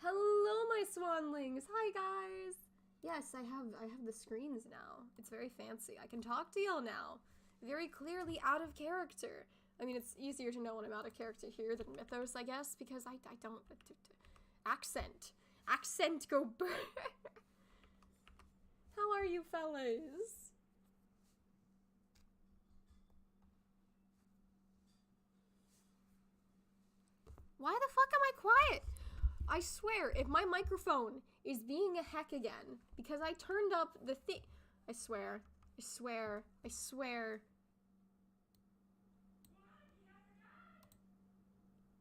Hello, my swanlings! Hi, guys! Yes, I have the screens now. It's very fancy. I can talk to y'all now. Very clearly out of character. I mean, it's easier to know when I'm out of character here than Mythos, I guess, because I don't... Accent. Accent go burr! How are you, fellas? Why the fuck am I quiet? I swear, if my microphone is being a heck again, because I turned up the thing. I swear. I swear. I swear.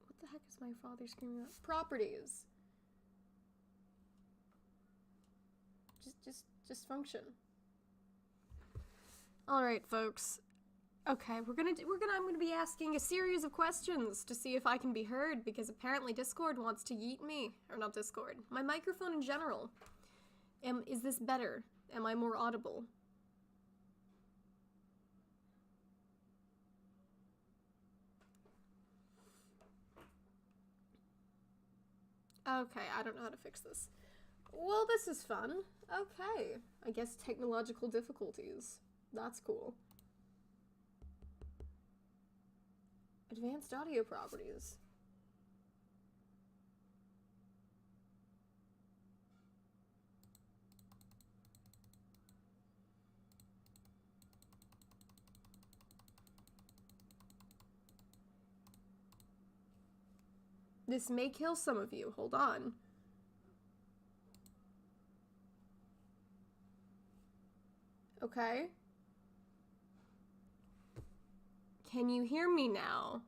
What the heck is my father screaming at? Properties. Just function. Alright, folks. Okay, I'm gonna be asking a series of questions to see if I can be heard, because apparently Discord wants to yeet me. Or not Discord. My microphone in general. Is this better? Am I more audible? Okay, I don't know how to fix this. Well, this is fun. Okay. I guess technological difficulties. That's cool. Advanced audio properties. This may kill some of you. Hold on. Okay. Can you hear me now?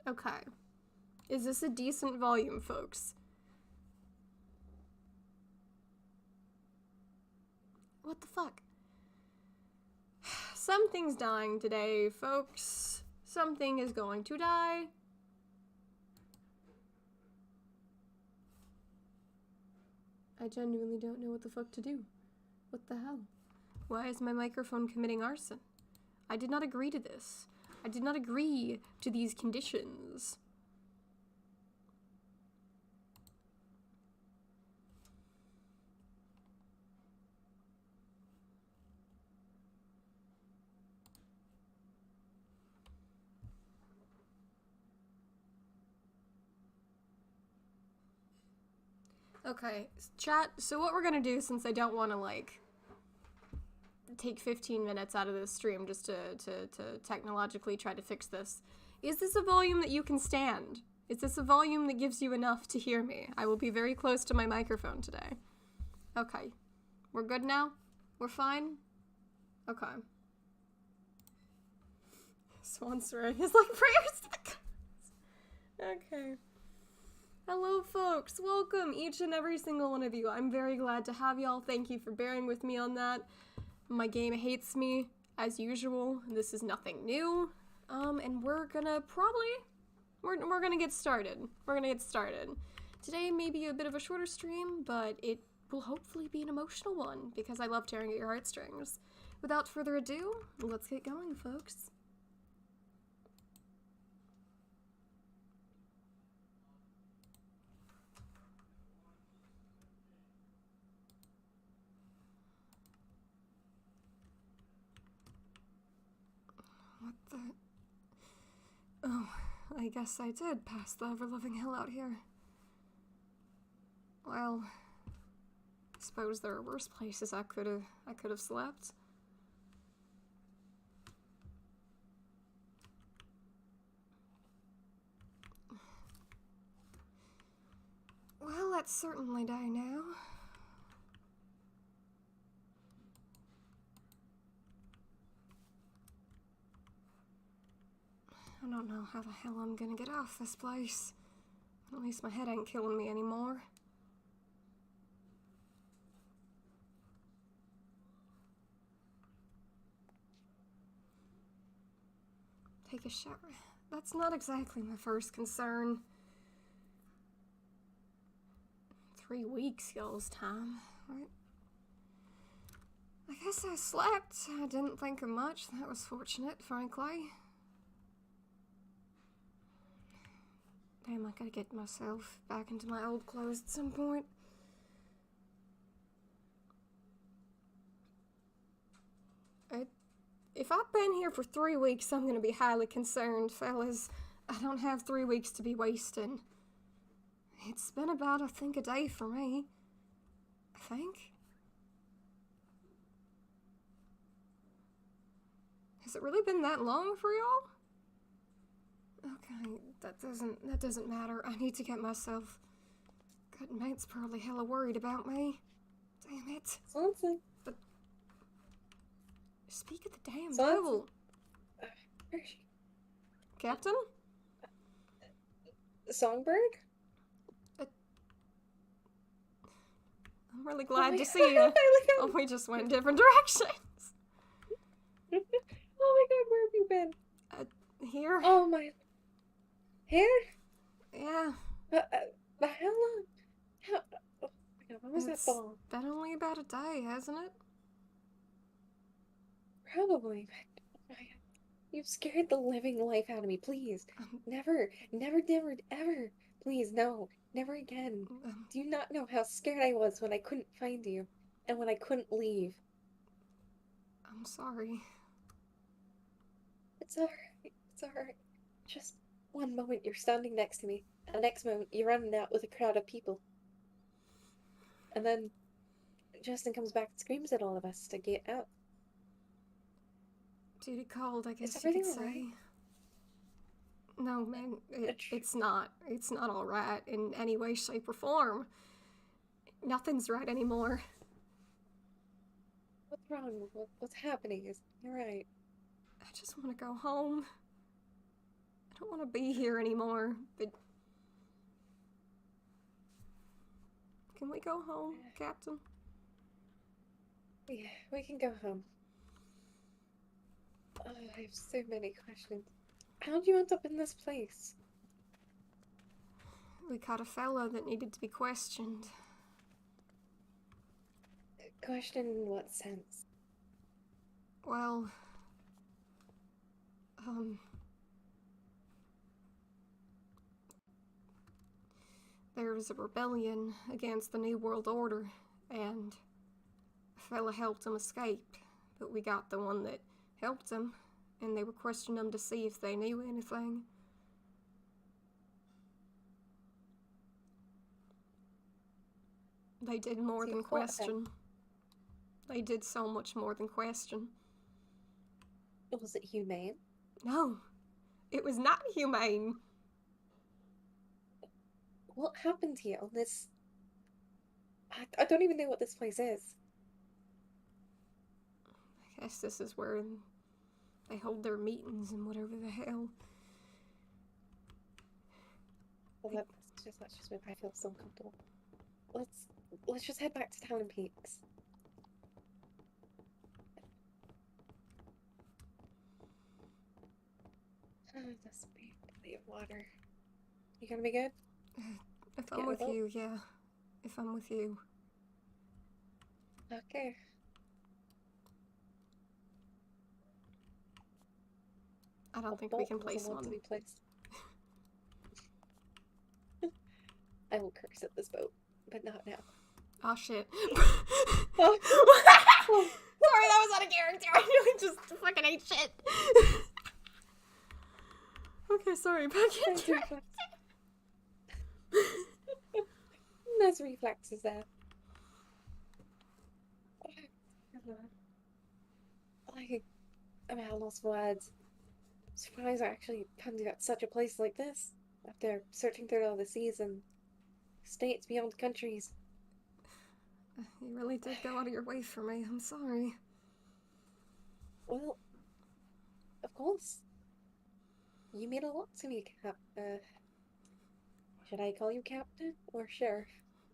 Okay. Is this a decent volume, folks? What the fuck? Something's dying today, folks. Something is going to die. I genuinely don't know what the fuck to do. What the hell? Why is my microphone committing arson? I did not agree to this. I did not agree to these conditions. Okay, chat, so what we're gonna do, since I don't want to, like, take 15 minutes out of this stream just to technologically try to fix this, is this a volume that you can stand? Is this a volume that gives you enough to hear me? I will be very close to my microphone today. Okay. We're good now? We're fine? Okay. SwanSorceress is like prayers to the gods. Okay. Hello, folks. Welcome, each and every single one of you. I'm very glad to have y'all. Thank you for bearing with me on that. My game hates me, as usual. This is nothing new. And we're gonna we're gonna get started. We're gonna get started. Today may be a bit of a shorter stream, but it will hopefully be an emotional one, because I love tearing at your heartstrings. Without further ado, let's get going, folks. What the... Oh, I guess I did pass the ever-loving hell out here. Well, I suppose there are worse places I could have slept. Well, let's certainly die now. I don't know how the hell I'm gonna get off this place. At least my head ain't killing me anymore. Take a shower. that's not exactly my first concern. 3 weeks, y'all's time. Right? I guess I slept. I didn't think of much. That was fortunate, frankly. Damn, I gotta get myself back into my old clothes at some point. If I've been here for 3 weeks, I'm gonna be highly concerned, fellas. I don't have 3 weeks to be wasting. It's been about, I think, a day for me. I think. Has it really been that long for y'all? Okay, that doesn't matter. I need to get myself... God, mate's probably hella worried about me. Damn it. Something. But... Speak of the damn Something. devil. Where is she? Captain? Songbird? I'm really glad to see you. Oh, we just went different directions. Oh my god, where have you been? Here? Oh my... Here? Yeah. How long? How... Oh my god, when was that ball? It's been only about a day, hasn't it? Probably, but... Oh my god. You've scared the living life out of me, please. Never, ever. Please, no. Never again. Do you not know how scared I was when I couldn't find you? And when I couldn't leave? I'm sorry. It's alright. Just one moment you're standing next to me, and the next moment you're running out with a crowd of people. And then Justin comes back and screams at all of us to get out. Duty called, I guess Is you could everything say. alright? No, man, it's not. It's not alright in any way, shape, or form. Nothing's right anymore. What's wrong? What's happening? You're right. I just want to go home. I don't want to be here anymore, but... Can we go home, Captain? Yeah, we can go home. Oh, I have so many questions. How'd you end up in this place? We caught a fella that needed to be questioned. Questioned in what sense? Well, there was a rebellion against the New World Order, and a fella helped him escape, but we got the one that helped him, and they were questioning him to see if they knew anything. They did more than question. They did so much more than question. Was it humane? No, it was not humane. What happened here on this... I don't even know what this place is. I guess this is where they hold their meetings and whatever the hell. Well, that's just make me feel so uncomfortable. Let's just head back to Town and Peaks. Oh, this body of water. You gonna be good? If I'm with you, yeah. If I'm with you. Okay. I don't think we can place one. To be placed. I will curse at this boat, but not now. Oh shit. Oh. Sorry, that was out of character. I really just fucking ate shit. Okay, sorry, back in track. Nice reflexes there. I'm at a loss for words. I'm surprised I actually come to such a place like this after searching through all the seas and states beyond countries. You really did go out of your way for me. I'm sorry. Well, of course. You mean a lot to me, should I call you Captain or Sheriff?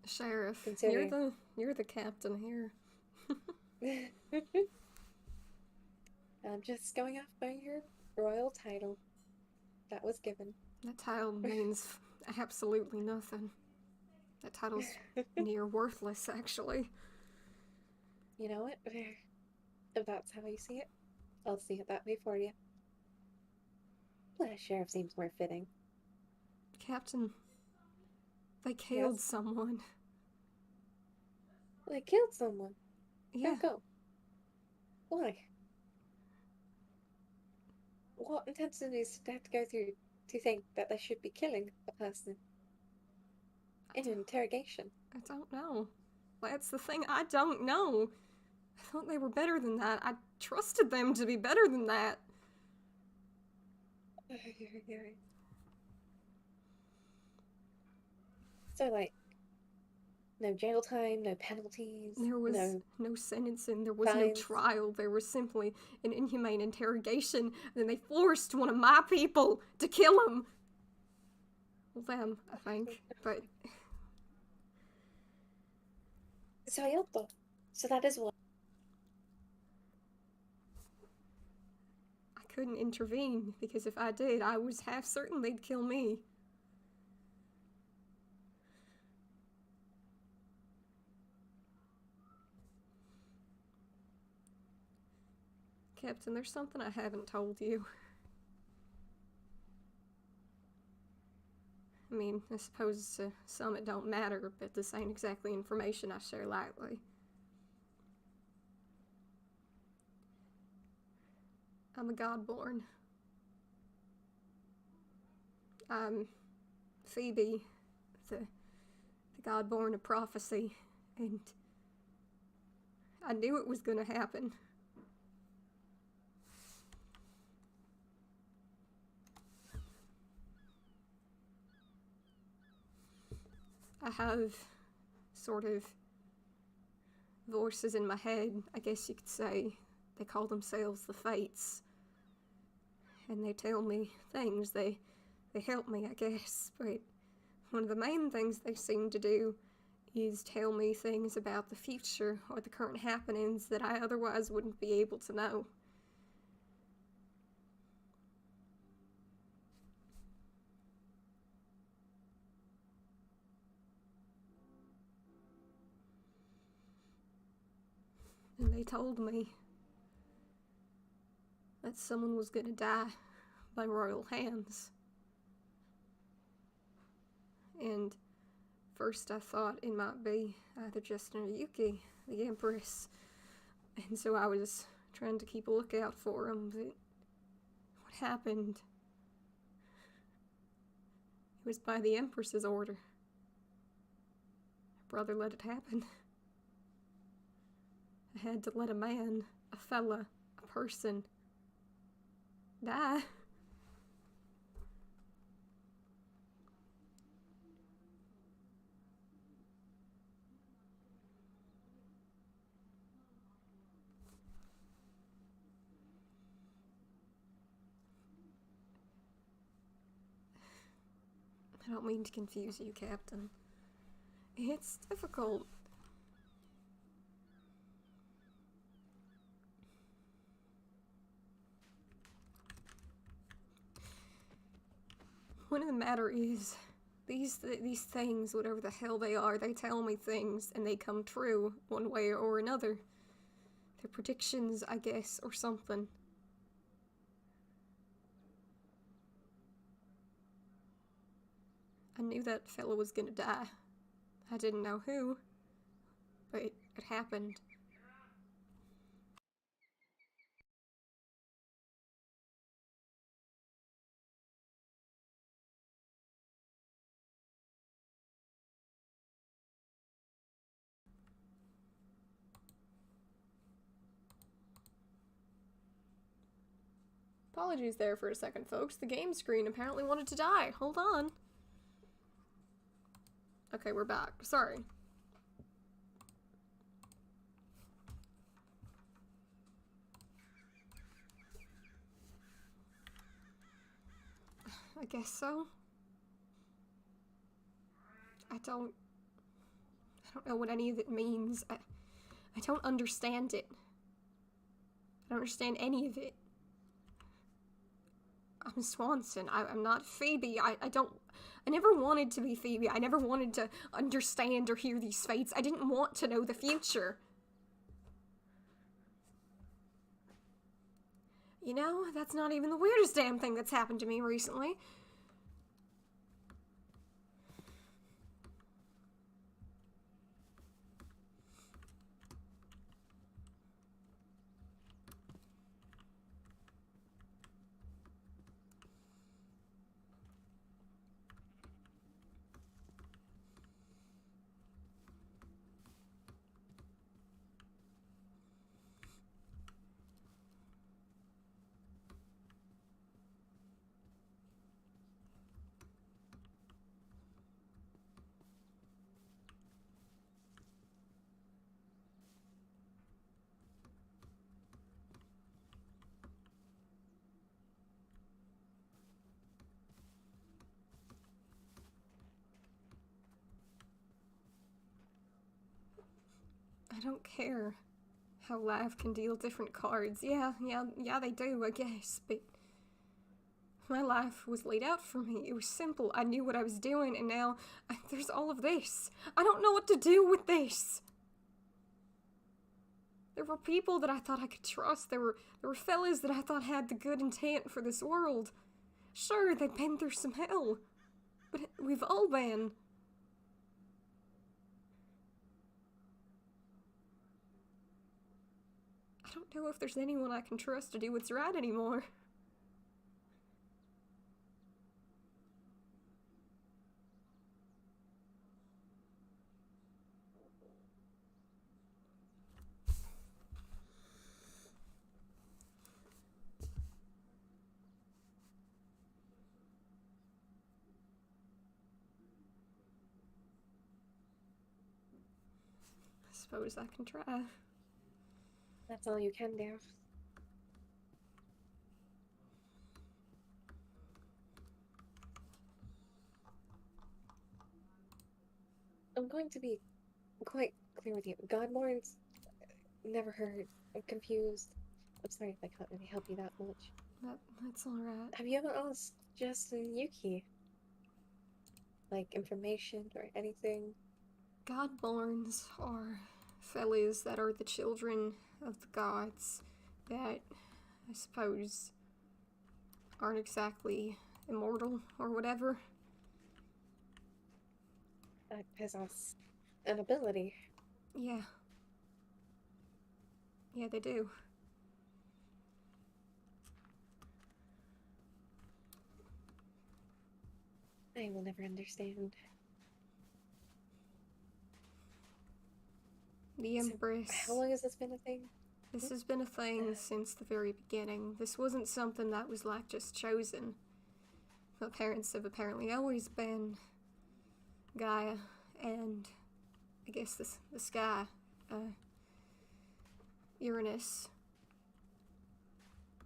Sheriff. Considering... You're the captain here. I'm just going off by your royal title. that was given. That title means absolutely nothing. That title's near worthless, actually. You know what? If that's how you see it, I'll see it that way for you. Plus, sheriff seems more fitting. Captain, they killed Yes? someone. They killed someone. Yeah. Go. Why? What intensities did they have to go through to think that they should be killing a person in an interrogation? I don't know. That's the thing, I don't know. I thought they were better than that. I trusted them to be better than that. So, like, no jail time, no penalties, There was no sentencing, there was fines. no trial, there was simply an inhumane interrogation, and then they forced one of my people to kill him. Well, them, I think, but... So that is what... I couldn't intervene, because if I did, I was half certain they'd kill me. Captain, there's something I haven't told you. I mean, I suppose to some it don't matter, but this ain't exactly information I share lightly. I'm a godborn. I'm Phoebe, the godborn of prophecy, and I knew it was gonna happen. I have sort of voices in my head, I guess you could say. They call themselves the Fates. And they tell me things, they help me, I guess, but one of the main things they seem to do is tell me things about the future or the current happenings that I otherwise wouldn't be able to know. And they told me that someone was gonna die by royal hands. And first I thought it might be either Justin or Yuki, the Empress. And so I was trying to keep a lookout for him, but what happened? It was by the Empress's order. Her brother let it happen. I had to let a man, a fella, a person, die. I don't mean to confuse you, Captain. It's difficult. Point of the matter is, these things, whatever the hell they are, they tell me things and they come true one way or another. They're predictions, I guess, or something. I knew that fella was gonna die. I didn't know who, but it happened. Apologies there for a second, folks. The game screen apparently wanted to die. Hold on. Okay, we're back. Sorry. I guess so. I don't know what any of it means. I don't understand it. I don't understand any of it. I'm Swanson. I'm not Phoebe. I never wanted to be Phoebe. I never wanted to understand or hear these fates. I didn't want to know the future. You know, that's not even the weirdest damn thing that's happened to me recently. I don't care how life can deal different cards. Yeah, they do, I guess, but my life was laid out for me. It was simple. I knew what I was doing, and now there's all of this. I don't know what to do with this. There were people that I thought I could trust. There were fellas that I thought had the good intent for this world. Sure, they've been through some hell, but we've all been. I don't know if there's anyone I can trust to do what's right anymore. I suppose I can try. That's all you can do. I'm going to be quite clear with you. Godborns never heard. I'm confused. I'm sorry if I can't really help you that much. That's alright. Have you ever asked Justin Yuki? Like, information or anything? Godborns are fellas that are the children of the gods that, I suppose, aren't exactly immortal or whatever. That possess an ability. Yeah. Yeah, they do. I will never understand. The Empress. So, how long has this been a thing? This has been a thing since the very beginning. This wasn't something that was like just chosen. My parents have apparently always been Gaia and I guess the sky, Uranus.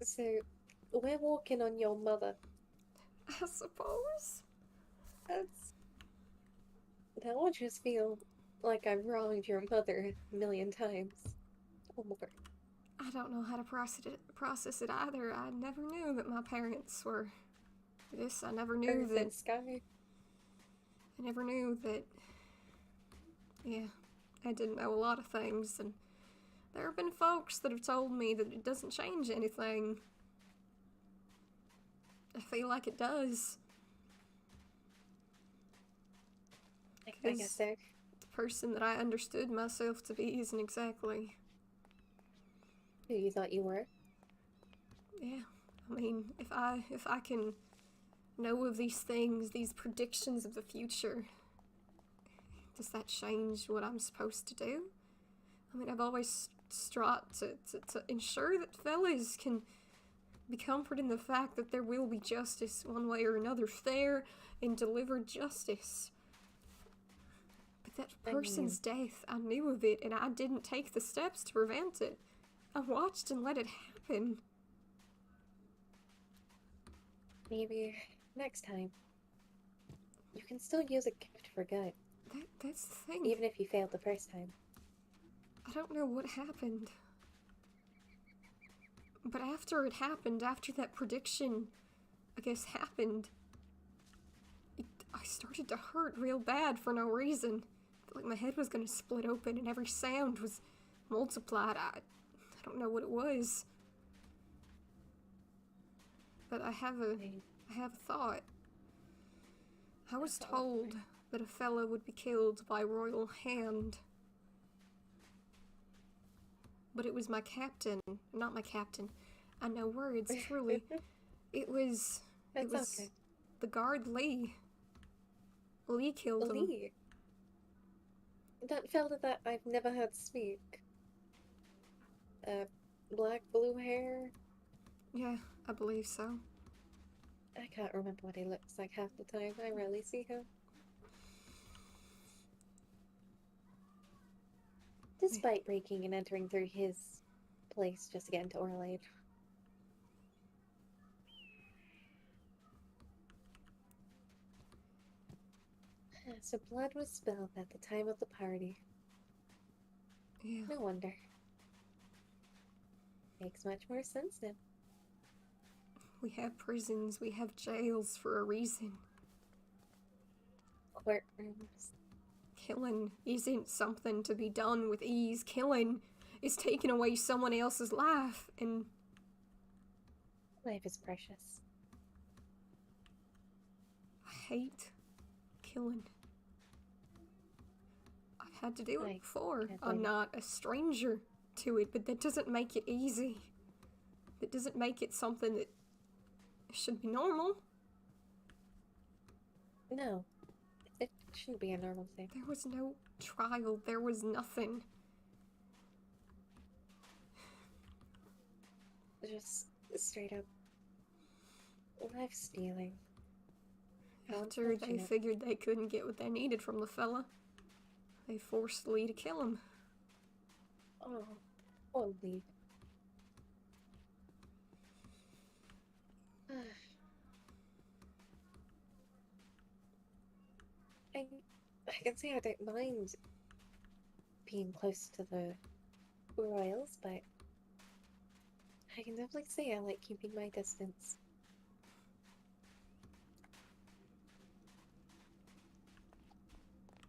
So, we're walking on your mother. I suppose. That would just feel like I've wronged your mother a million times. Or more. I don't know how to process it either. I never knew that my parents were this. I never knew Earth that. and sky. I never knew that. Yeah, I didn't know a lot of things, and there have been folks that have told me that it doesn't change anything. I feel like it does. I guess so. The person that I understood myself to be isn't exactly. Who you thought you were? Yeah, I mean, if I can know of these things, these predictions of the future, does that change what I'm supposed to do? I mean, I've always strived to ensure that fellas can be comforted in the fact that there will be justice one way or another, fair and delivered justice. But that person's death, I knew of it, and I didn't take the steps to prevent it. I watched and let it happen. Maybe next time. You can still use a gift for good. That's the thing. Even if you failed the first time. I don't know what happened. But after it happened, after that prediction I guess, happened, I started to hurt real bad for no reason. Like my head was gonna split open and every sound was multiplied. I don't know what it was. But I have a thought. I was told that a fella would be killed by royal hand. But it was my captain, not my captain. I know words, truly. It was Okay. the guard Lee. Lee killed him. Lee. That fella that I've never heard speak. Black, blue hair. Yeah, I believe so. I can't remember what he looks like half the time. I rarely see him. Despite breaking and entering through his place just to get into Orlade. So blood was spilled at the time of the party. Yeah. No wonder. Makes much more sense now. We have prisons, we have jails for a reason. Courtrooms. Killing isn't something to be done with ease. Killing is taking away someone else's life, and Life is precious. I hate killing. I've had to do it before. I'm not a stranger to it, but that doesn't make it easy. That doesn't make it something that should be normal. No. It shouldn't be a normal thing. There was no trial. There was nothing. Just straight up life stealing. After they figured they couldn't get what they needed from the fella, they forced Lee to kill him. Oh, poor Lee. I can say I don't mind being close to the royals, but I can definitely say I like keeping my distance.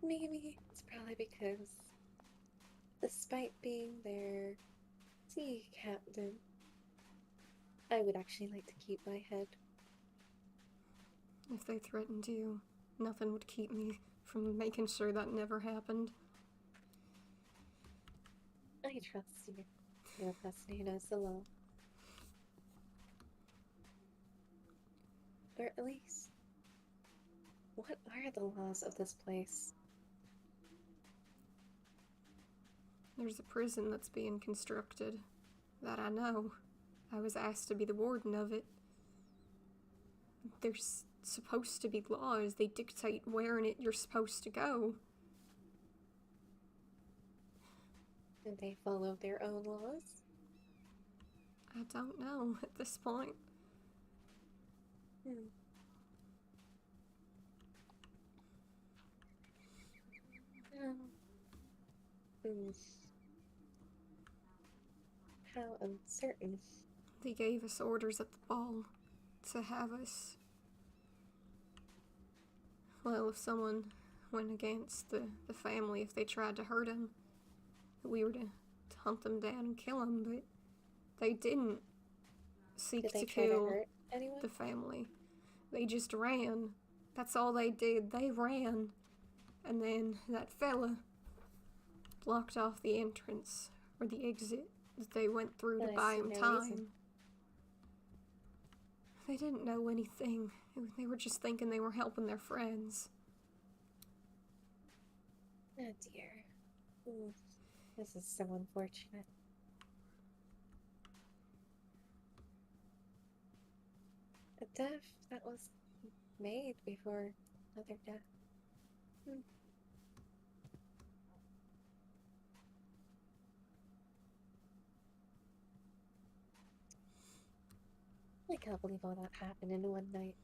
Maybe it's probably because, despite being their sea captain, I would actually like to keep my head. If they threatened you, nothing would keep me from making sure that never happened. I trust you. You're a person who knows the law. Or at least, what are the laws of this place? There's a prison that's being constructed. That I know. I was asked to be the warden of it. There's supposed to be laws. They dictate where in it you're supposed to go. Do they follow their own laws? I don't know at this point. How uncertain. They gave us orders at the ball to have us. Well, if someone went against the family, if they tried to hurt him, we were to hunt them down and kill them, but they didn't seek to kill the family. They just ran. That's all they did. They ran. And then that fella blocked off the entrance, or the exit, that they went through to buy him time. They didn't know anything. They were just thinking they were helping their friends. Oh dear. This is so unfortunate. A death that was made before another death. I can't believe all that happened in one night.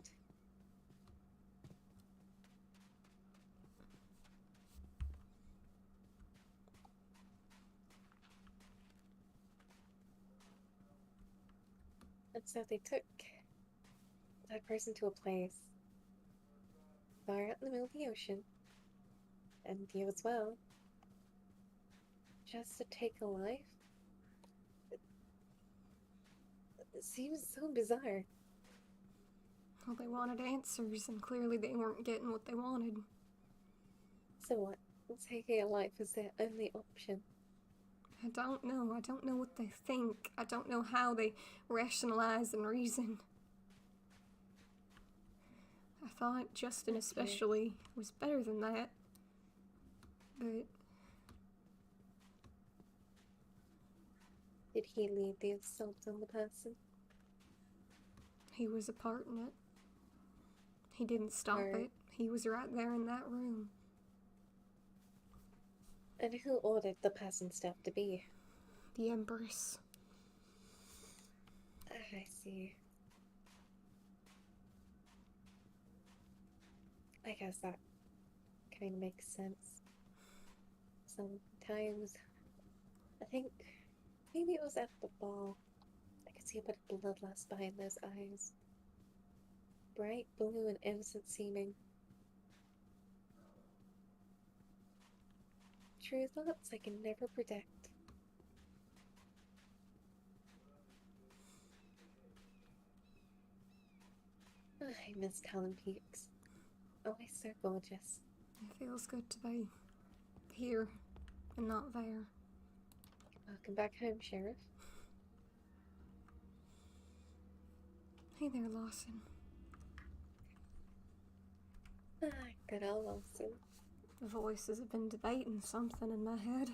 And so they took that person to a place far out in the middle of the ocean, and you as well, just to take a life? It seems so bizarre. Well, they wanted answers, and clearly they weren't getting what they wanted. So what? Taking a life is their only option. I don't know. I don't know what they think. I don't know how they rationalize and reason. I thought Justin especially was better than that. But... Did he lead the assault on the person? he was a part in it. He didn't stop it. He was right there in that room. And who ordered the person stuff to be? The Empress. I see. I guess that kind of makes sense. Sometimes, I think maybe it was at the ball. I could see a bit of bloodlust behind those eyes. Bright blue and innocent seeming. True thoughts I can never predict. I miss Colin Peaks. Always so gorgeous. It feels good to be here and not there. Welcome back home, Sheriff. Hey there, Lawson. Good old Lawson. The voices have been debating something in my head.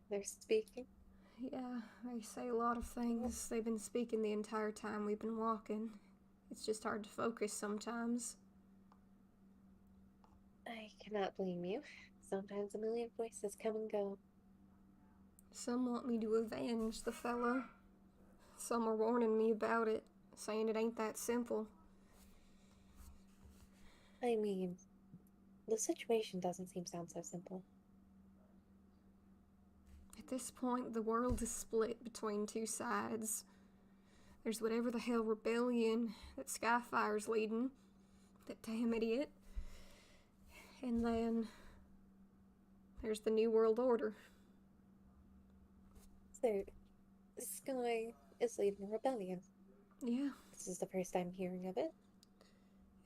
They're speaking? Yeah, they say a lot of things. They've been speaking the entire time we've been walking. It's just hard to focus sometimes. I cannot blame you. Sometimes a million voices come and go. Some want me to avenge the fella. Some are warning me about it, saying it ain't that simple. I mean, the situation doesn't sound so simple. At this point, the world is split between two sides. There's whatever the hell rebellion that Skyfire's leading, that damn idiot. And then there's the New World Order. So, Sky is leading a rebellion. Yeah. This is the first I'm hearing of it.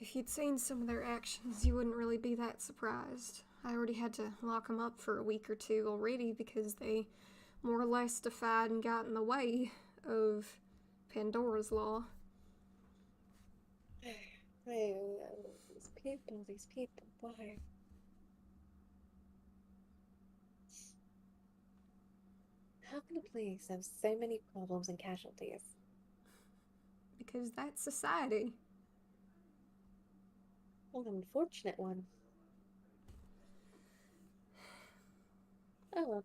If you'd seen some of their actions, you wouldn't really be that surprised. I already had to lock them up for a week or two already because they more or less defied and got in the way of Pandora's Law. These people, why? How can a place have so many problems and casualties? Because that's society. Well, an unfortunate one. Oh well.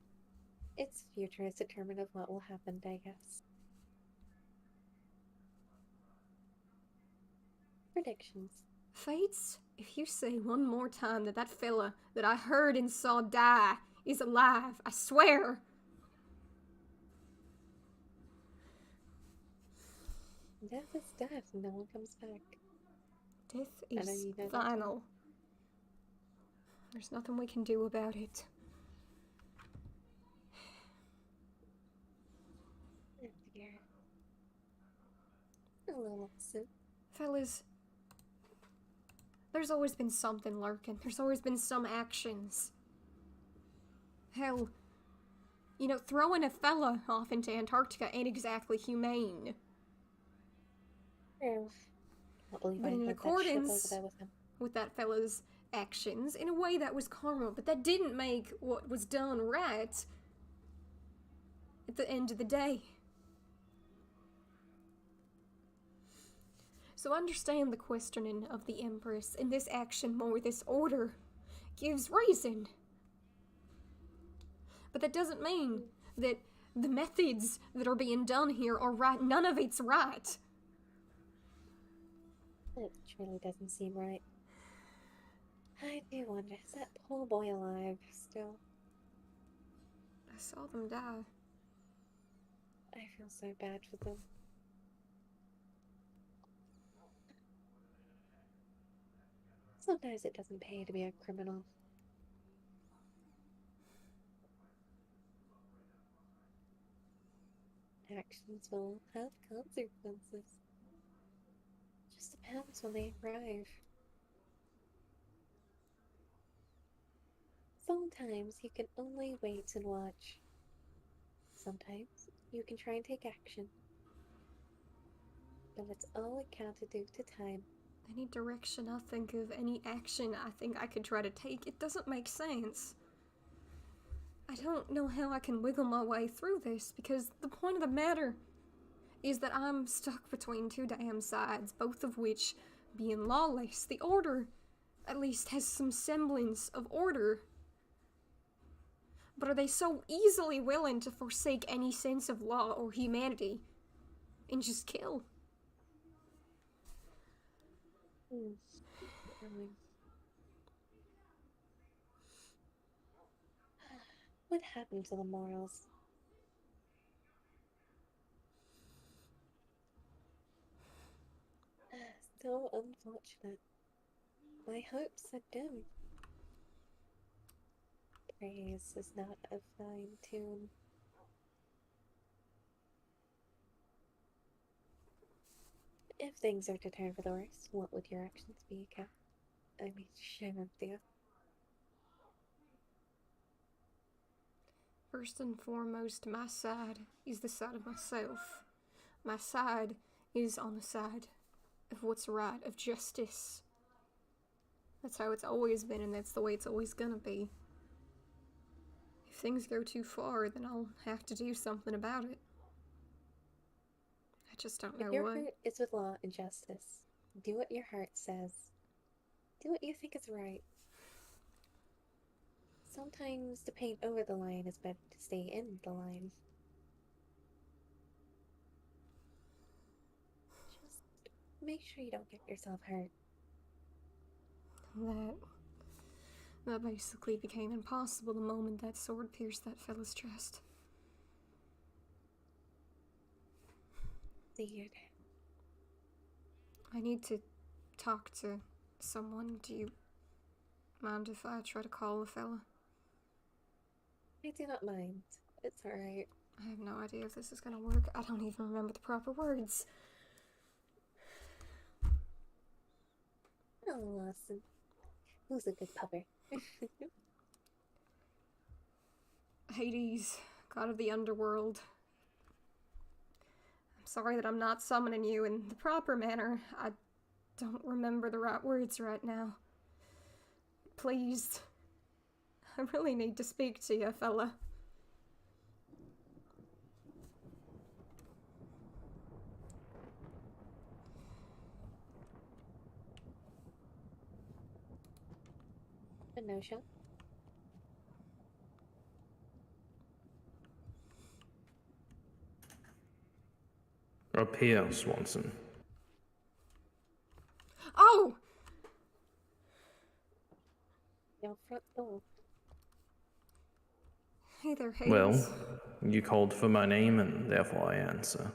Its future is determined of what will happen, I guess. Predictions. Fates, if you say one more time that fella that I heard and saw die is alive, I swear. Death is death, and no one comes back. Death is final. There's nothing we can do about it. Oh dear. A little soup. Fellas, there's always been something lurking. There's always been some actions. Hell, you know, throwing a fella off into Antarctica ain't exactly humane. Oh, I can't believe But I in put that ship over accordance there with him. with that fella's actions, in a way that was karma, but that didn't make what was done right at the end of the day. So understand the questioning of the Empress, and this action more, this order, gives reason. But that doesn't mean that the methods that are being done here are right. None of it's right. It truly doesn't seem right. I do wonder, is that poor boy alive still? I saw them die. I feel so bad for them. Sometimes it doesn't pay to be a criminal. Actions will have consequences. Just depends when they arrive. Sometimes you can only wait and watch. Sometimes you can try and take action. But it's all accounted due to time. Any direction I think of, any action I think I could try to take, it doesn't make sense. I don't know how I can wiggle my way through this, because the point of the matter is that I'm stuck between two damn sides, both of which being lawless. The Order, at least, has some semblance of order. But are they so easily willing to forsake any sense of law or humanity and just kill? What happened to the morals? So unfortunate. My hopes are dim. Praise is not a fine tune. If things are to turn for the worse, what would your actions be, Cap? I mean, Shamanthea. First and foremost, my side is the side of myself. My side is on the side of what's right, of justice. That's how it's always been, and that's the way it's always gonna be. If things go too far, then I'll have to do something about it. I just don't know If your what. heart is with law and justice, do what your heart says. Do what you think is right. Sometimes to paint over the line is better to stay in the line. Just make sure you don't get yourself hurt. That basically became impossible the moment that sword pierced that fella's chest. Weird. I need to talk to someone. Do you mind if I try to call the fella? I do not mind. It's alright. I have no idea if this is gonna work. I don't even remember the proper words. Oh, Lawson. Who's a good pupper? Hades, god of the underworld. I'm sorry that I'm not summoning you in the proper manner. I don't remember the right words right now. Please. I really need to speak to you, fella. A no-show? Up here, Swanson. Oh! Your front door. Hey there, Hades. Well, you called for my name and therefore I answer.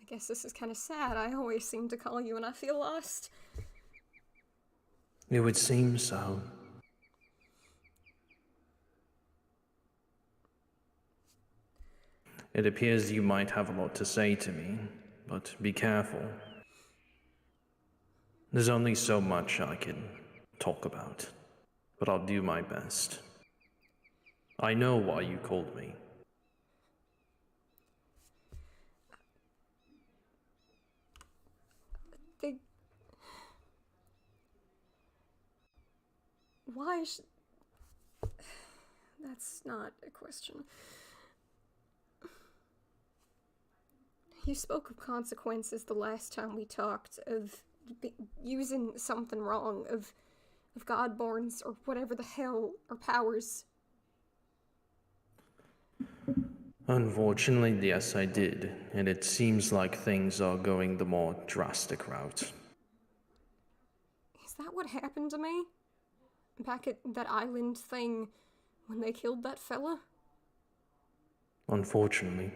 I guess this is kind of sad. I always seem to call you when I feel lost. It would seem so. It appears you might have a lot to say to me, but be careful. There's only so much I can talk about, but I'll do my best. I know why you called me. Why That's not a question. You spoke of consequences the last time we talked, of using something wrong, of Godborns, or whatever the hell are powers. Unfortunately, yes, I did, and it seems like things are going the more drastic route. Is that what happened to me? Back at that island thing when they killed that fella? Unfortunately.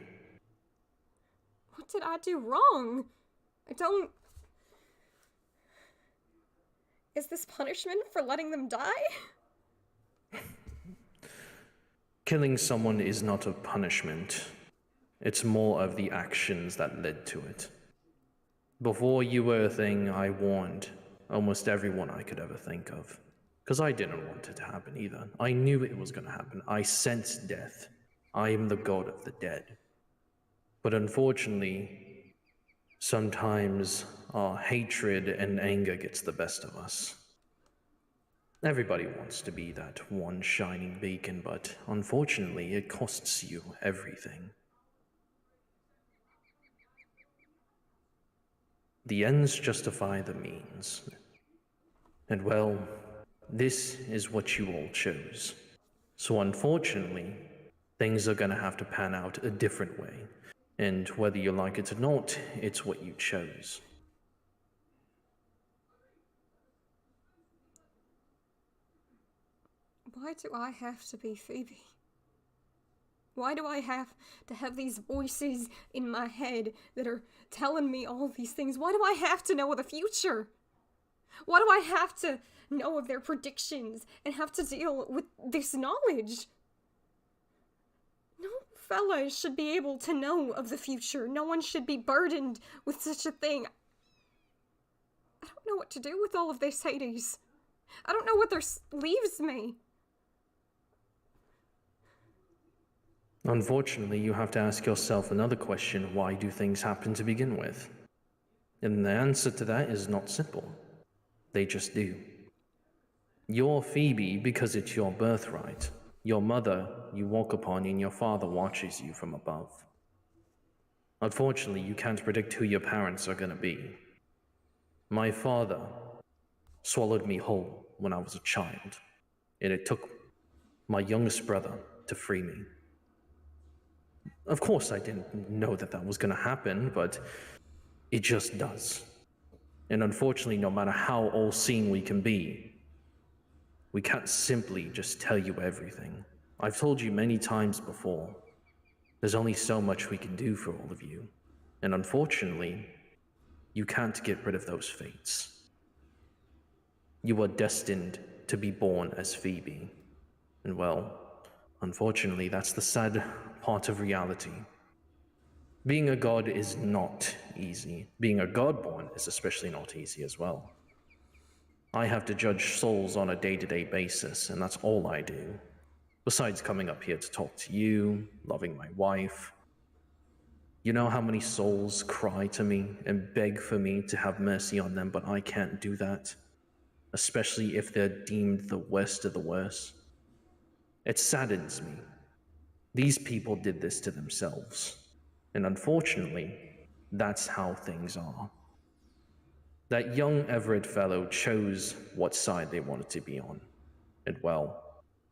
What did I do wrong? I don't... Is this punishment for letting them die? Killing someone is not a punishment. It's more of the actions that led to it. Before you were a thing, I warned almost everyone I could ever think of. Because I didn't want it to happen either. I knew it was going to happen. I sensed death. I am the god of the dead. But unfortunately, sometimes our hatred and anger gets the best of us. Everybody wants to be that one shining beacon, but unfortunately, it costs you everything. The ends justify the means. And well, this is what you all chose. So unfortunately, things are gonna have to pan out a different way. And whether you like it or not, it's what you chose. Why do I have to be Phoebe? Why do I have to have these voices in my head that are telling me all these things? Why do I have to know the future? Why do I have to know of their predictions and have to deal with this knowledge? No fella should be able to know of the future. No one should be burdened with such a thing. I don't know what to do with all of this, Hades. I don't know what leaves me. Unfortunately, you have to ask yourself another question: why do things happen to begin with? And the answer to that is not simple. They just do. You're Phoebe because it's your birthright. Your mother you walk upon and your father watches you from above. Unfortunately, you can't predict who your parents are gonna be. My father swallowed me whole when I was a child, and it took my youngest brother to free me. Of course, I didn't know that was gonna happen, but it just does. And unfortunately, no matter how all-seeing we can be, we can't simply just tell you everything. I've told you many times before, there's only so much we can do for all of you. And unfortunately, you can't get rid of those fates. You are destined to be born as Phoebe. And well, unfortunately, that's the sad part of reality. Being a god is not easy. Being a god-born is especially not easy as well. I have to judge souls on a day-to-day basis, and that's all I do. Besides coming up here to talk to you, loving my wife. You know how many souls cry to me and beg for me to have mercy on them, but I can't do that? Especially if they're deemed the worst of the worst. It saddens me. These people did this to themselves. And unfortunately, that's how things are. That young Everett fellow chose what side they wanted to be on. And well,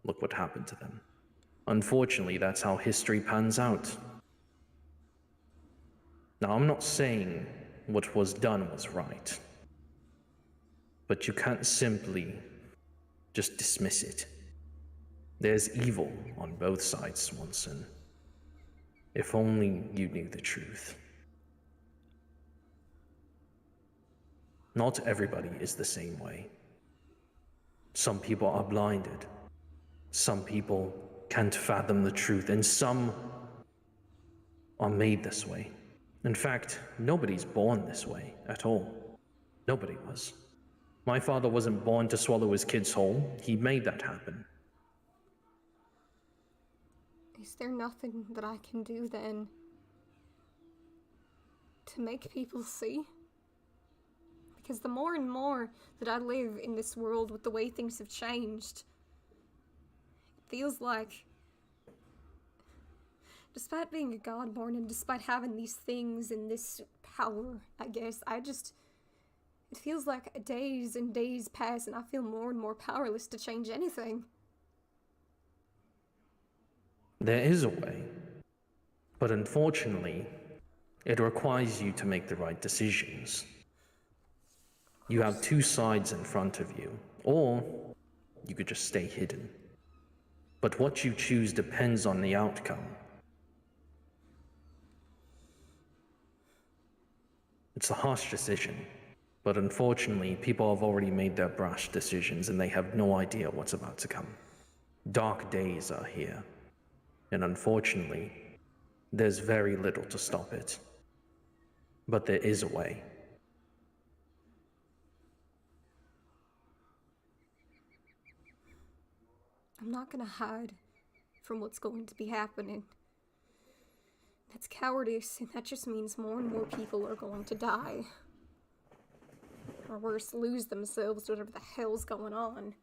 look what happened to them. Unfortunately, that's how history pans out. Now, I'm not saying what was done was right. But you can't simply just dismiss it. There's evil on both sides, Swanson. If only you knew the truth. Not everybody is the same way. Some people are blinded. Some people can't fathom the truth, and some are made this way. In fact, nobody's born this way at all. Nobody was. My father wasn't born to swallow his kids whole. He made that happen. Is there nothing that I can do then to make people see? Because the more and more that I live in this world with the way things have changed, it feels like, despite being a godborn and despite having these things and this power, I guess, it feels like days and days pass and I feel more and more powerless to change anything. There is a way, but unfortunately, it requires you to make the right decisions. You have two sides in front of you, or you could just stay hidden. But what you choose depends on the outcome. It's a harsh decision, but unfortunately, people have already made their brash decisions and they have no idea what's about to come. Dark days are here, and unfortunately, there's very little to stop it. But there is a way. I'm not gonna hide from what's going to be happening. That's cowardice, and that just means more and more people are going to die. Or worse, lose themselves, whatever the hell's going on.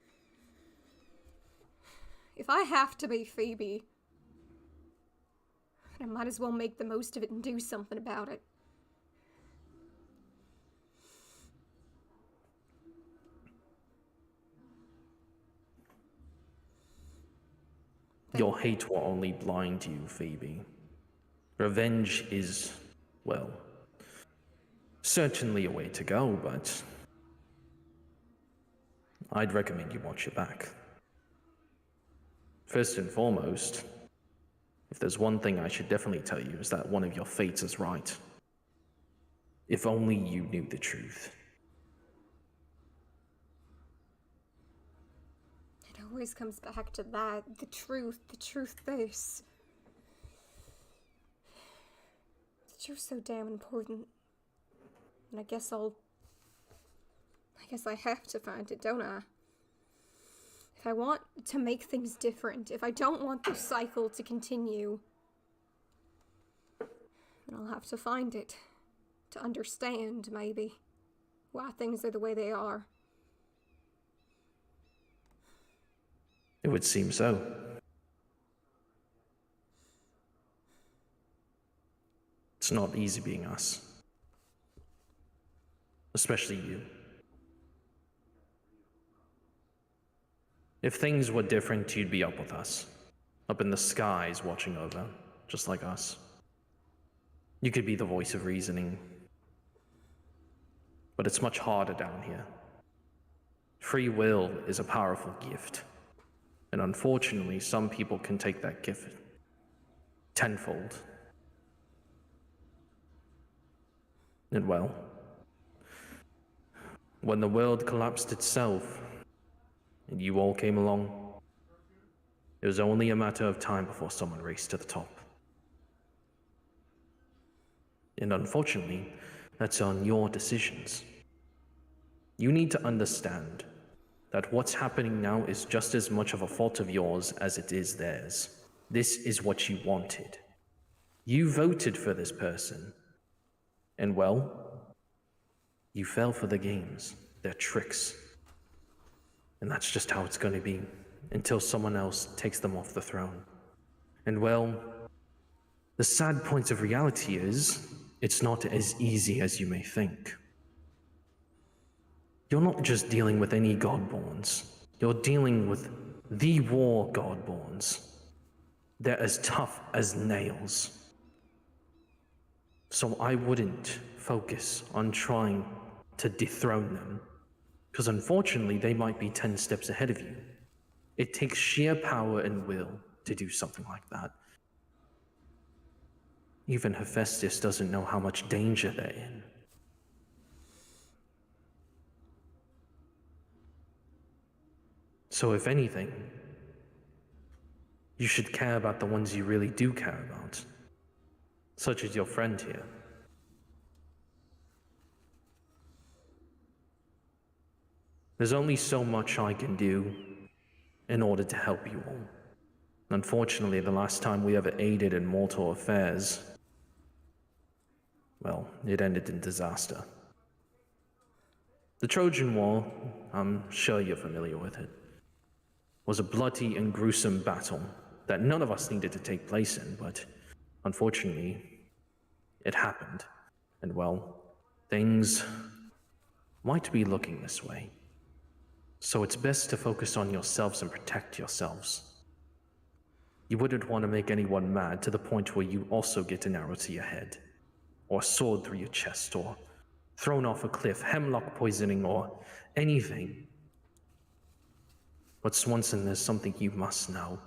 If I have to be Phoebe, then I might as well make the most of it and do something about it. Your hate will only blind you, Phoebe. Revenge is, well, certainly a way to go, but I'd recommend you watch your back. First and foremost, if there's one thing I should definitely tell you is that one of your fates is right. If only you knew the truth. It always comes back to that. The truth this. The truth's so damn important. And I guess I have to find it, don't I? If I want to make things different, if I don't want this cycle to continue, then I'll have to find it. To understand, maybe, why things are the way they are. It would seem so. It's not easy being us. Especially you. If things were different, you'd be up with us. Up in the skies watching over, just like us. You could be the voice of reasoning. But it's much harder down here. Free will is a powerful gift. And unfortunately, some people can take that gift tenfold. And well, when the world collapsed itself, and you all came along, it was only a matter of time before someone raced to the top. And unfortunately, that's on your decisions. You need to understand that what's happening now is just as much of a fault of yours as it is theirs. This is what you wanted. You voted for this person. And well, you fell for the games, their tricks. And that's just how it's going to be until someone else takes them off the throne. And well, the sad point of reality is, it's not as easy as you may think. You're not just dealing with any Godborns. You're dealing with the war Godborns. They're as tough as nails. So I wouldn't focus on trying to dethrone them, because unfortunately they might be 10 steps ahead of you. It takes sheer power and will to do something like that. Even Hephaestus doesn't know how much danger they're in. So if anything, you should care about the ones you really do care about, such as your friend here. There's only so much I can do in order to help you all. Unfortunately, the last time we ever aided in mortal affairs, well, it ended in disaster. The Trojan War, I'm sure you're familiar with it, was a bloody and gruesome battle that none of us needed to take place in, but unfortunately, it happened. And well, things might be looking this way. So it's best to focus on yourselves and protect yourselves. You wouldn't want to make anyone mad to the point where you also get an arrow to your head, or a sword through your chest, or thrown off a cliff, hemlock poisoning, or anything. But Swanson, there's something you must know.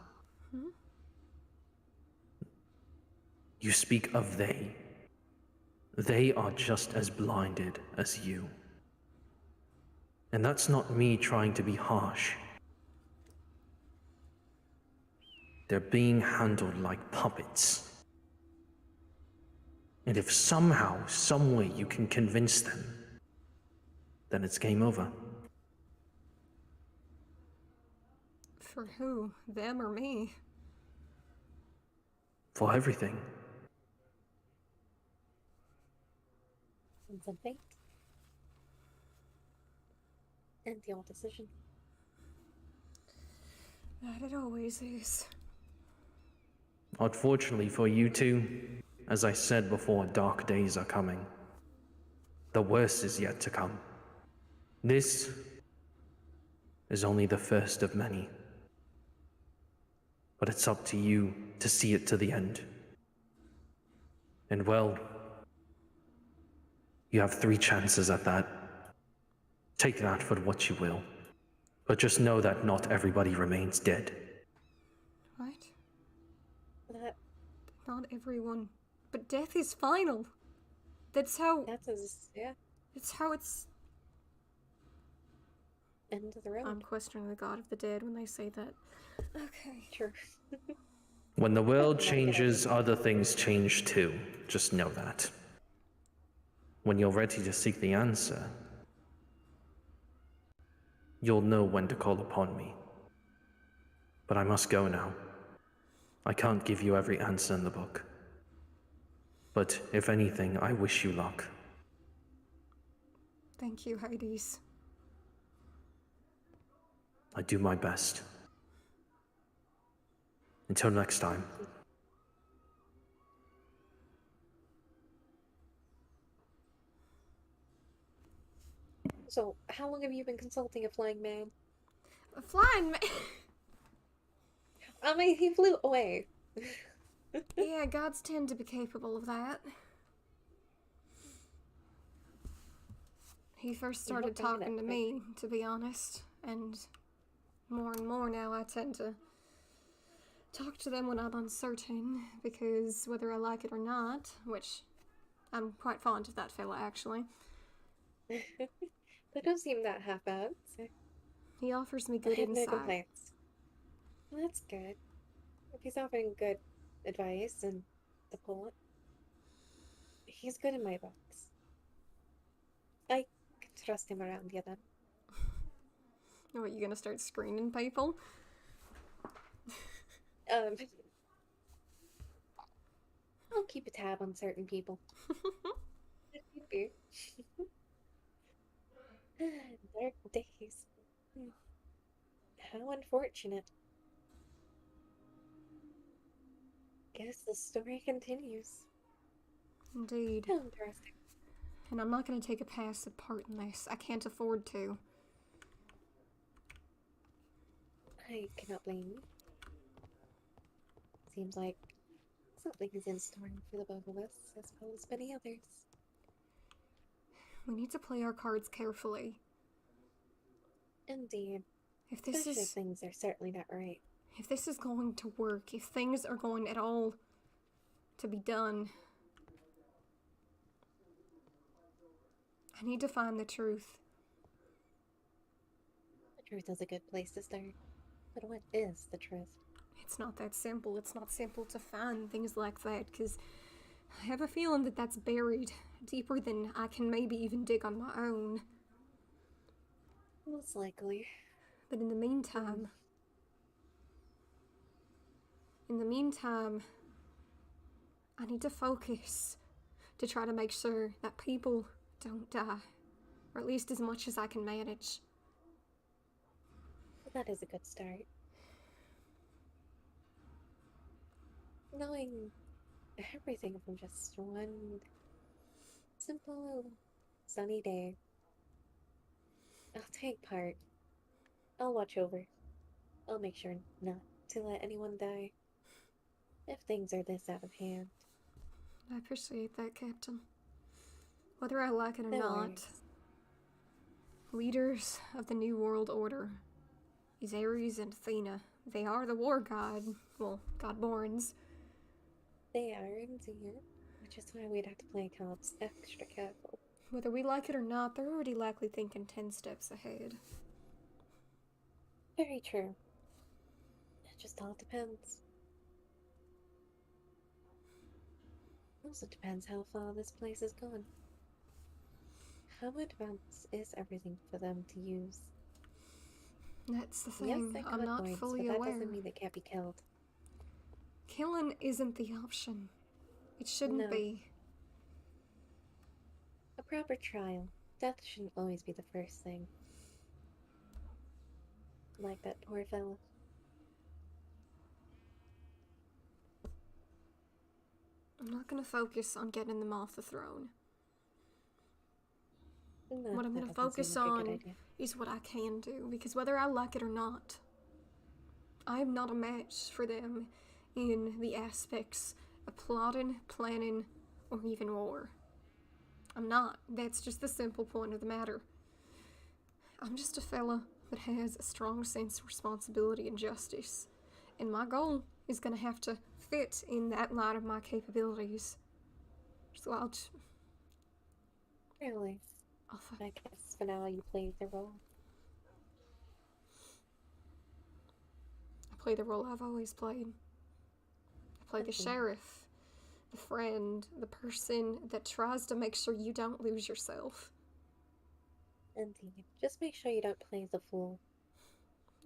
You speak of they. They are just as blinded as you. And that's not me trying to be harsh. They're being handled like puppets. And if somehow, some way you can convince them, then it's game over. For who? Them or me? For everything. It's a fate. And your decision. That it always is. Unfortunately for you two, as I said before, dark days are coming. The worst is yet to come. This is only the first of many. But it's up to you to see it to the end. And well, you have 3 chances at that. Take that for what you will. But just know that not everybody remains dead. What? That, Not everyone. But death is final. That's how. yeah, It's how it's. end of the road. I'm questioning the god of the dead when they say that. Okay. Sure. When the world changes, other things change too. Just know that. When you're ready to seek the answer, you'll know when to call upon me. But I must go now. I can't give you every answer in the book. But if anything, I wish you luck. Thank you, Hades. I do my best. Until next time. So, how long have you been consulting a flying man? A flying man. I mean, he flew away. Yeah, gods tend to be capable of that. He first You're started not thinking talking to that me, to be honest, and more now I tend to talk to them when I'm uncertain, because whether I like it or not, which I'm quite fond of that fella actually, They don't seem that half bad. So he offers me I good have no insight. complaints. Well, that's good. If he's offering good advice and support, he's good in my books. I can trust him around you then. What, you gonna start screening people? Um, I'll keep a tab on certain people. If you do. Dark days. How unfortunate. Guess the story continues. Indeed. How interesting. And I'm not gonna take a passive part in this. I can't afford to. I cannot blame you. Seems like something is in store for the both of us, as well as many others. We need to play our cards carefully. Indeed. If this Especially if is things are certainly not right. if this is going to work, if things are going at all to be done, I need to find the truth. The truth is a good place to start. But what is the truth? It's not that simple. It's not simple to find things like that, because I have a feeling that that's buried deeper than I can maybe even dig on my own. Most likely. But in the meantime, I need to focus to try to make sure that people don't die, or at least as much as I can manage. But that is a good start. Knowing everything from just one simple sunny day. I'll take part. I'll watch over. I'll make sure not to let anyone die. If things are this out of hand. I appreciate that, Captain. Whether I like it or No not, worries. leaders of the New World Order is Ares and Athena. They are the war god. Well, godborns. They are indeed. which is why we'd have to play cards extra careful. Whether we like it or not, they're already likely thinking 10 steps ahead. Very true. It just all depends. Also depends how far this place has gone. How advanced is everything for them to use? That's the Yes, thing. they're I'm not points, fully but that aware. doesn't mean they can't be killed. Killing isn't the option. It shouldn't No. be. A proper trial. Death shouldn't always be the first thing. Like that poor fella. I'm not gonna focus on getting them off the throne. No, What I'm that gonna doesn't focus seem like a good on idea. is what I can do, because whether I like it or not, I am not a match for them in the aspects of plotting, planning, or even war. I'm not. That's just the simple point of the matter. I'm just a fella that has a strong sense of responsibility and justice, and my goal is gonna have to fit in that line of my capabilities. So Really? I guess for now you played the role. I play the role I've always played. I play the Indeed. sheriff, the friend, the person that tries to make sure you don't lose yourself. Indeed. Just make sure you don't play the fool.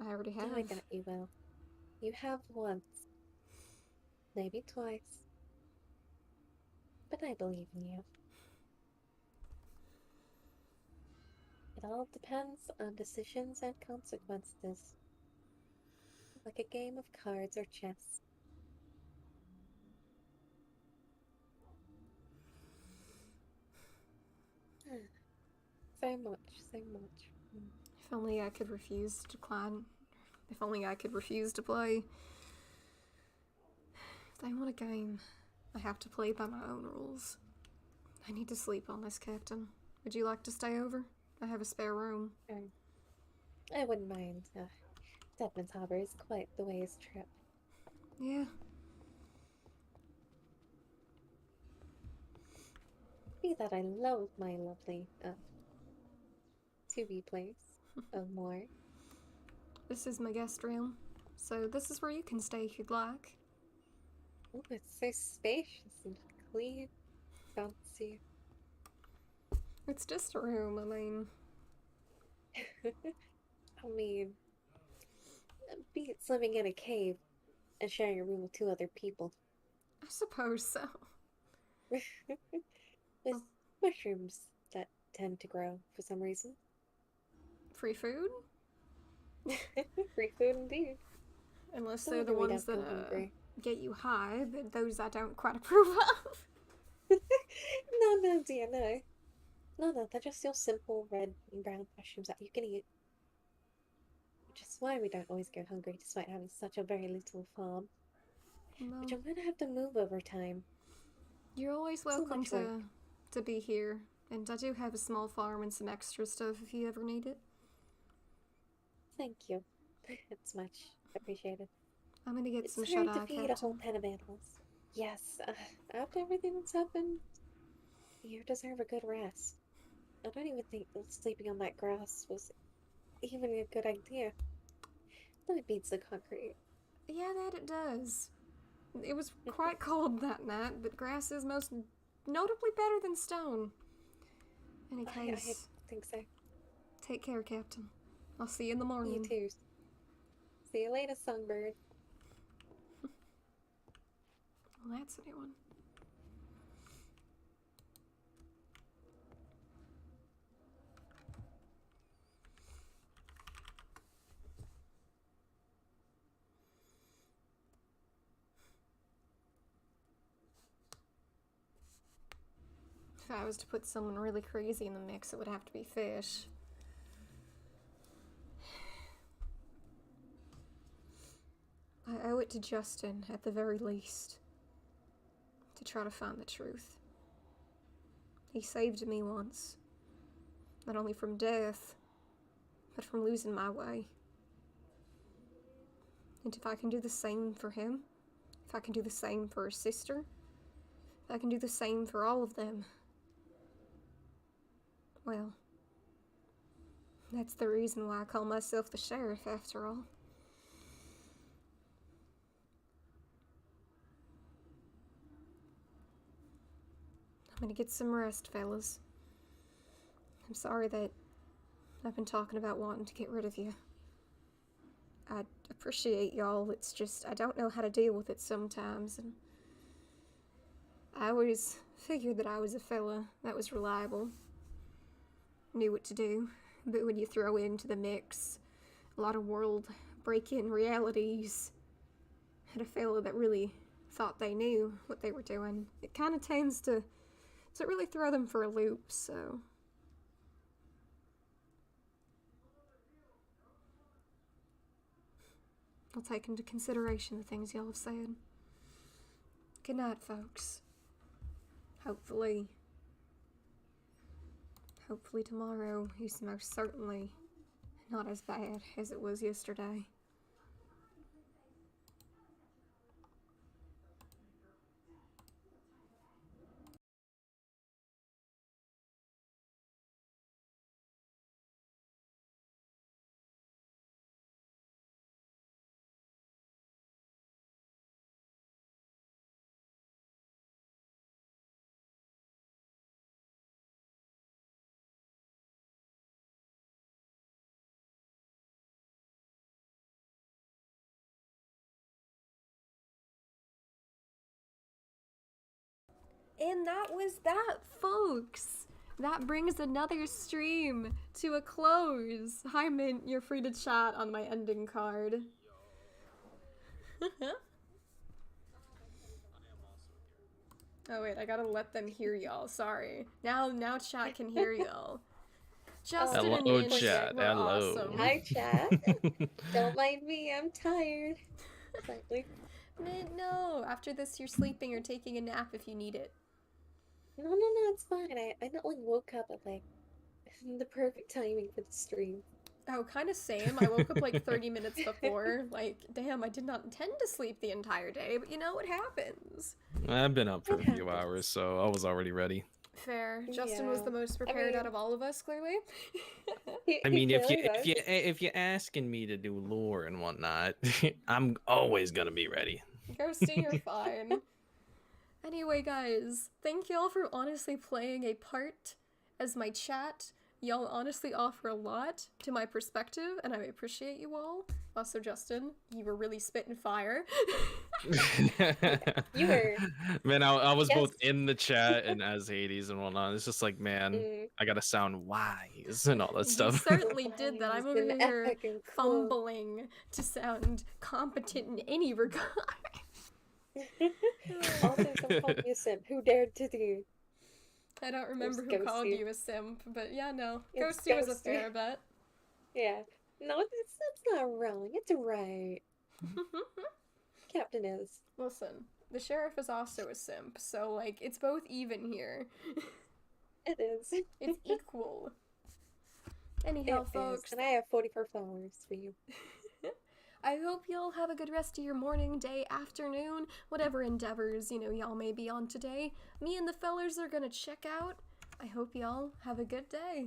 I already have. Knowing that you will. You have once. Maybe twice. But I believe in you. It all depends on decisions and consequences. Like a game of cards or chess. So much, so much. If only I could refuse to decline. If only I could refuse to play. If they want a game, I have to play by my own rules. I need to sleep on this, Captain. Would you like to stay over? I have a spare room. I wouldn't mind. Deadman's Harbor is quite the ways trip. Yeah. Be that I love my lovely, to-be place of more. This is my guest room, so this is where you can stay if you'd like. Oh, it's so spacious and clean. Fancy. It's just a room, I mean... I mean, beats living in a cave and sharing a room with 2 other people. I suppose so. With mushrooms that tend to grow for some reason. Free food? Free food indeed. Unless Don't they're the ever read ones out that Go Hungry. get you high, but those I don't quite approve of. No, dear, no. No, they're just your simple red and brown mushrooms that you can eat. Which is why we don't always go hungry despite having such a very little farm. No. Which I'm going to have to move over time. You're always So welcome much work. to be here, and I do have a small farm and some extra stuff if you ever need it. Thank you. It's much appreciated. I'm gonna get It's some hard to shut-eye, feed a whole Captain. pen of animals. Yes, after everything that's happened, you deserve a good rest. I don't even think that sleeping on that grass was even a good idea. Though it beats the concrete. Yeah, that it does. It was quite cold that night, but grass is most notably better than stone. Any I case, think so. take care, Captain. I'll see you in the morning. You too. See you later, Songbird. Well, that's a new one. If I was to put someone really crazy in the mix, it would have to be fish. I owe it to Justin, at the very least, to try to find the truth. He saved me once, not only from death, but from losing my way. And if I can do the same for him, if I can do the same for his sister, I can do the same for all of them, well, that's the reason why I call myself the sheriff, after all. I'm gonna get some rest, fellas. I'm sorry that I've been talking about wanting to get rid of you. I appreciate y'all, it's just I don't know how to deal with it sometimes, and I always figured that I was a fella that was reliable, knew what to do, but when you throw into the mix a lot of world break-in realities and a fella that really thought they knew what they were doing, it kind of tends to really throw them for a loop, so... I'll take into consideration the things y'all have said. Good night, folks. Hopefully tomorrow is most certainly not as bad as it was yesterday. And that was that, folks! That brings another stream to a close. Hi, Mint, you're free to chat on my ending card. Oh wait, I gotta let them hear y'all, sorry. Now chat can hear y'all. Justin and Hello, Mint chat. were Hello. awesome. Hi, chat. Don't mind me, I'm tired. Slightly. Mint, no! After this, you're sleeping or taking a nap if you need it. No, it's fine. I not like woke up at like the perfect timing for the stream. Oh, kind of same. I woke up like 30 minutes before. Like, damn, I did not intend to sleep the entire day, but you know what happens. I've been up for It a few happens. hours, so I was already ready. Fair. Justin was Yeah. the most prepared out of all of us, clearly. I mean, if Really was. you're asking me to do lore and whatnot, I'm always gonna be ready. Ghosty, you're fine. Anyway, guys, thank y'all for honestly playing a part as my chat. Y'all honestly offer a lot to my perspective, and I appreciate you all. Also, Justin, you were really spitting fire. You were. Man, I was Yes. both in the chat and as Hades and whatnot. It's just like, man, I gotta sound wise and all that You stuff. certainly did that. I'm Wise over and here epic and cool. fumbling to sound competent in any regard. Also, some called me a simp. Who dared to do? I don't remember who Ghosty. called you a simp, but yeah, no. It's Ghosty was a Ghosty. fair bet. Yeah. No, that's not wrong. It's right. Captain is. Listen, the sheriff is also a simp, so, like, it's both even here. It is. It's equal. Anyhow, It is. folks, And I have 44 flowers for you. I hope y'all have a good rest of your morning, day, afternoon, whatever endeavors, y'all may be on today. Me and the fellers are gonna check out. I hope y'all have a good day.